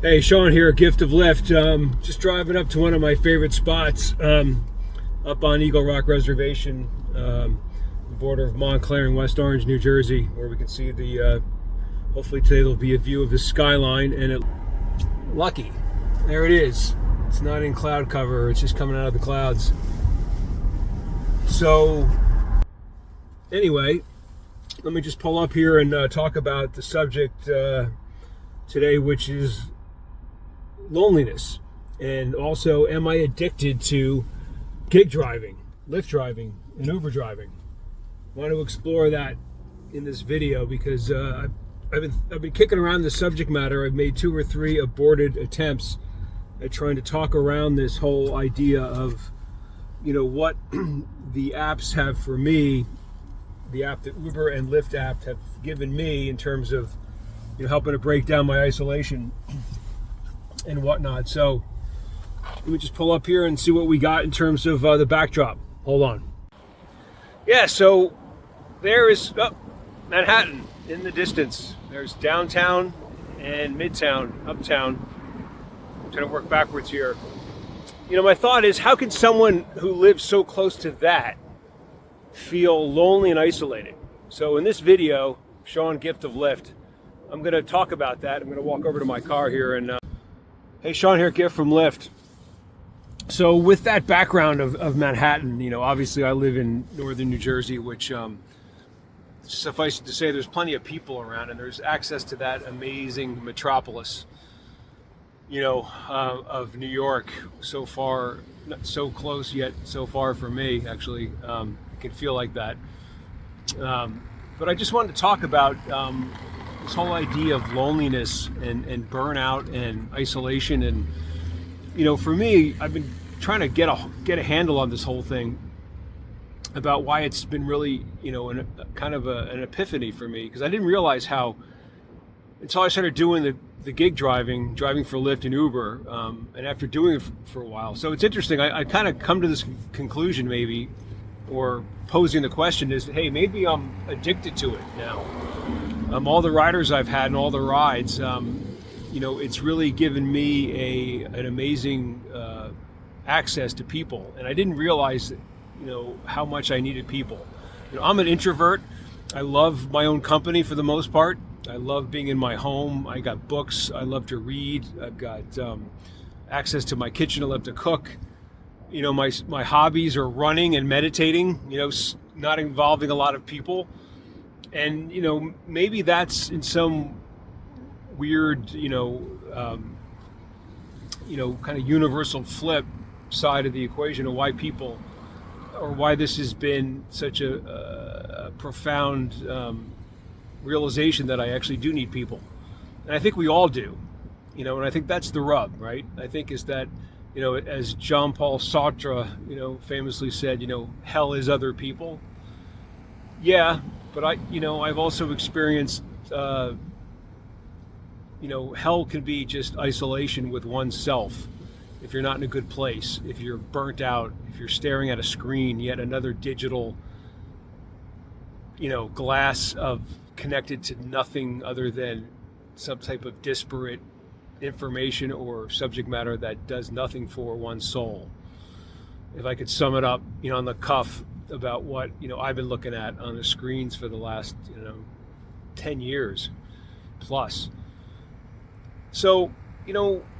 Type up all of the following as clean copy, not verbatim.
Hey, Sean here, Gift of Lift. Just driving up to one of my favorite spots up on Eagle Rock Reservation, the border of Montclair and West Orange, New Jersey, where we can see the, hopefully today there'll be a view of the skyline, and lucky, there it is. It's not in cloud cover, it's just coming out of the clouds. So, anyway, let me just pull up here and talk about the subject today, which is loneliness, and also, am I addicted to gig driving, Lyft driving, and Uber driving? I want to explore that in this video because I've been kicking around the subject matter. I've made 2 or 3 aborted attempts at trying to talk around this whole idea of, what the apps have for me, the app that Uber and Lyft app have given me in terms of, helping to break down my isolation and whatnot. So let me just pull up here and see what we got in terms of the backdrop. Hold on. Yeah, so there is Manhattan in the distance. There's downtown and midtown, uptown. I'm trying to work backwards here. My thought is, how can someone who lives so close to that feel lonely and isolated? So in this video, Sean, Gift of Lyft, I'm going to talk about that. I'm going to walk over to my car here and hey, Sean here, Gift from Lyft. So with that background of Manhattan, obviously I live in northern New Jersey, which suffice it to say there's plenty of people around, and there's access to that amazing metropolis, of New York. So far, not so close yet so far for me, actually. It can feel like that. But I just wanted to talk about this whole idea of loneliness and burnout and isolation. And, for me, I've been trying to get a handle on this whole thing about why it's been really, an epiphany for me, because I didn't realize how, until I started doing the gig driving for Lyft and Uber, and after doing it for a while. So it's interesting. I kind of come to this conclusion, maybe, or posing the question is, hey, maybe I'm addicted to it now. All the riders I've had and all the rides, it's really given me an amazing access to people. And I didn't realize, how much I needed people. I'm an introvert. I love my own company for the most part. I love being in my home. I got books. I love to read. I've got access to my kitchen. I love to cook. My hobbies are running and meditating, not involving a lot of people. And, maybe that's in some weird, kind of universal flip side of the equation of why people, or why this has been such a profound realization that I actually do need people. And I think we all do, and I think that's the rub, right? I think is that, as Jean-Paul Sartre, famously said, hell is other people. Yeah, but I've also experienced, hell can be just isolation with oneself. If you're not in a good place, if you're burnt out, if you're staring at a screen, yet another digital, glass of connected to nothing other than some type of disparate information or subject matter that does nothing for one's soul. If I could sum it up, on the cuff about what, I've been looking at on the screens for the last, 10 years plus. So,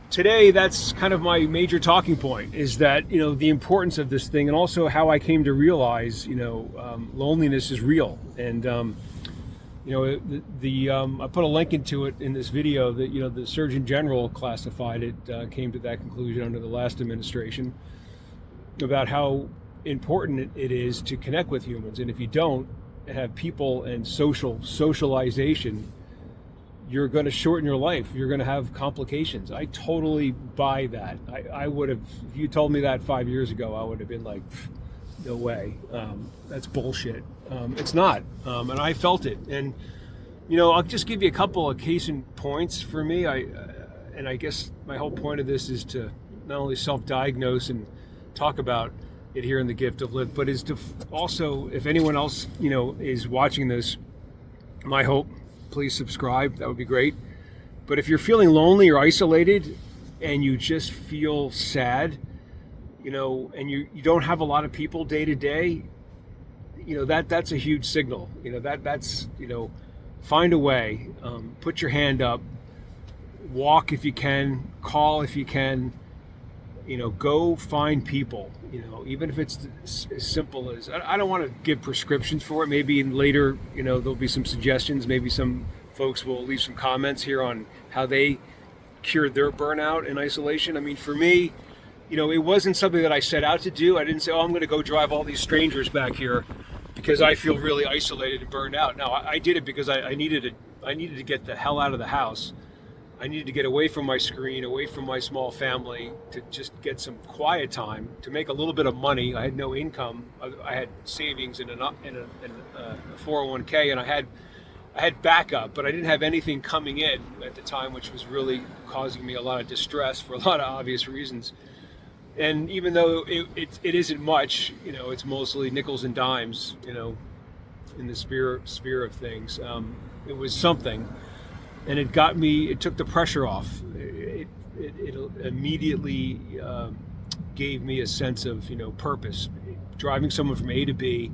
today that's kind of my major talking point, is that, the importance of this thing, and also how I came to realize, loneliness is real. And, I put a link into it in this video that, the Surgeon General classified it, came to that conclusion under the last administration, about how important it is to connect with humans. And if you don't have people and socialization, you're going to shorten your life. You're going to have complications. I totally buy that. I would have, if you told me that 5 years ago, I would have been like, no way. That's bullshit. It's not. And I felt it. And, I'll just give you a couple of case in points for me. I guess my whole point of this is to not only self-diagnose and talk about it here in the Gift of Lyft, but is to also, if anyone else, is watching this, my hope, please subscribe. That would be great. But if you're feeling lonely or isolated and you just feel sad, and you don't have a lot of people day to day, that's a huge signal. That's find a way, put your hand up, walk if you can, call if you can, go find people, even if it's as simple as, I don't want to give prescriptions for it. Maybe later, there'll be some suggestions. Maybe some folks will leave some comments here on how they cured their burnout and isolation. I mean, for me, it wasn't something that I set out to do. I didn't say, I'm going to go drive all these strangers back here because I feel really isolated and burned out. No, I did it because I needed to get the hell out of the house. I needed to get away from my screen, away from my small family, to just get some quiet time, to make a little bit of money. I had no income. I had savings in a 401k, and I had backup, but I didn't have anything coming in at the time, which was really causing me a lot of distress for a lot of obvious reasons. And even though it isn't much, it's mostly nickels and dimes, in the sphere of things. It was something, and it took the pressure off. It immediately gave me a sense of, purpose. Driving someone from A to B,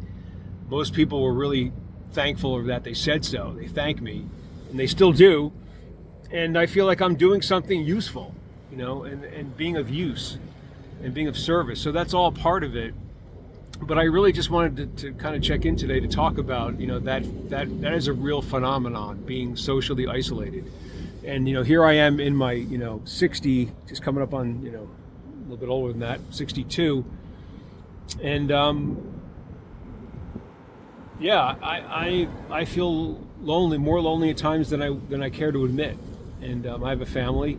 most people were really thankful of that. They said so. They thanked me, and they still do. And I feel like I'm doing something useful, and being of use and being of service. So that's all part of it. But I really just wanted to kind of check in today to talk about, that is a real phenomenon, being socially isolated. And, here I am in my, 60, just coming up on, a little bit older than that, 62. And, I feel lonely, more lonely at times than I care to admit. And I have a family,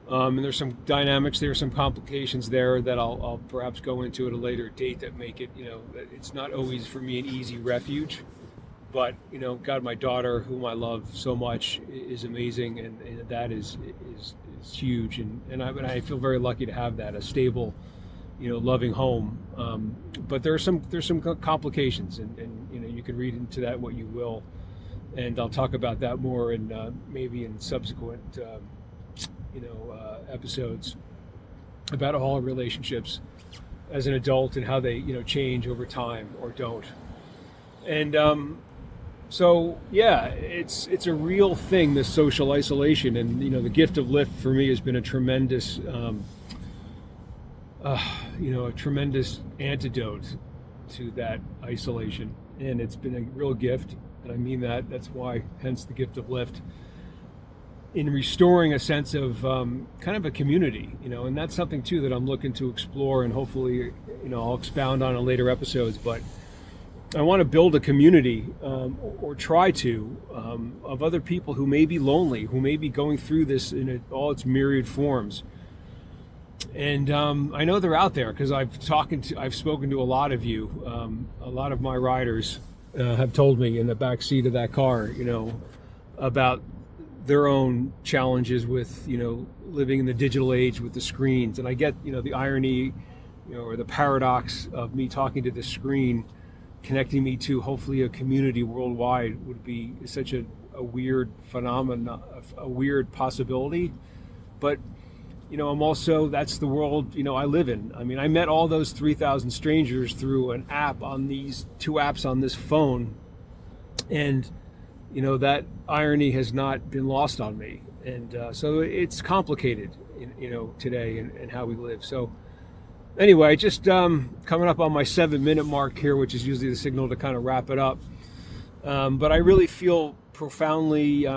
and there's some dynamics there, some complications there that I'll perhaps go into at a later date that make it, that it's not always for me an easy refuge. But God, my daughter, whom I love so much, is amazing, and that is huge. And I feel very lucky to have that, a stable, loving home. But there's some complications, and you can read into that what you will, and I'll talk about that more in maybe in subsequent episodes about all relationships as an adult and how they change over time or don't. And so yeah, it's a real thing, this social isolation, and the gift of Lyft for me has been a tremendous a tremendous antidote to that isolation, and it's been a real gift, and I mean that. That's why, hence the gift of Lyft, in restoring a sense of kind of a community, and that's something too that I'm looking to explore, and hopefully I'll expound on in later episodes. But I want to build a community, or try to, of other people who may be lonely, who may be going through this in all its myriad forms. And I know they're out there because I've spoken to a lot of you. A lot of my riders have told me in the back seat of that car, about their own challenges with, living in the digital age with the screens. And I get, the irony, or the paradox of me talking to the screen, connecting me to hopefully a community worldwide would be such a weird phenomenon, a weird possibility. But I'm also, that's the world, I live in. I mean, I met all those 3,000 strangers through an app on these two apps on this phone. And, that irony has not been lost on me. And so it's complicated, today and how we live. So anyway, just coming up on my 7-minute mark here, which is usually the signal to kind of wrap it up. But I really feel profoundly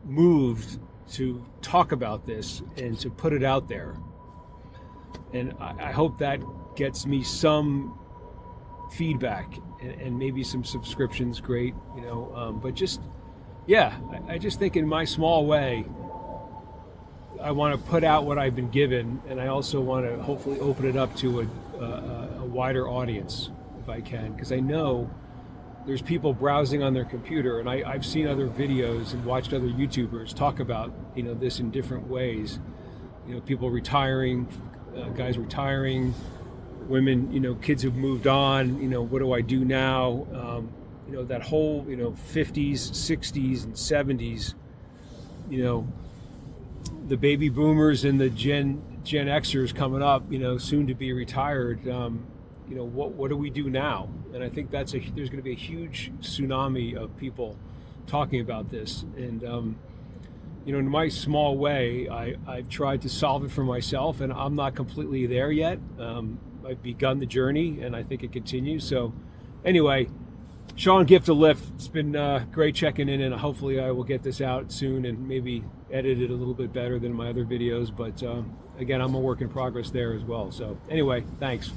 moved to talk about this and to put it out there. And I hope that gets me some feedback and maybe some subscriptions, great, but just, I just think in my small way, I want to put out what I've been given, and I also want to hopefully open it up to a wider audience if I can, because I know there's people browsing on their computer, and I've seen other videos and watched other YouTubers talk about this in different ways. People retiring, guys retiring, women, kids who've moved on. What do I do now? that whole 50s, 60s, and 70s, the baby boomers and the Gen Xers coming up, soon to be retired. What do we do now? And I think there's going to be a huge tsunami of people talking about this. And in my small way, I've tried to solve it for myself, and I'm not completely there yet. I've begun the journey, and I think it continues. So anyway, Sean, Gift of Lift, it's been great checking in, and hopefully I will get this out soon and maybe edit it a little bit better than my other videos. But again, I'm a work in progress there as well. So anyway, thanks.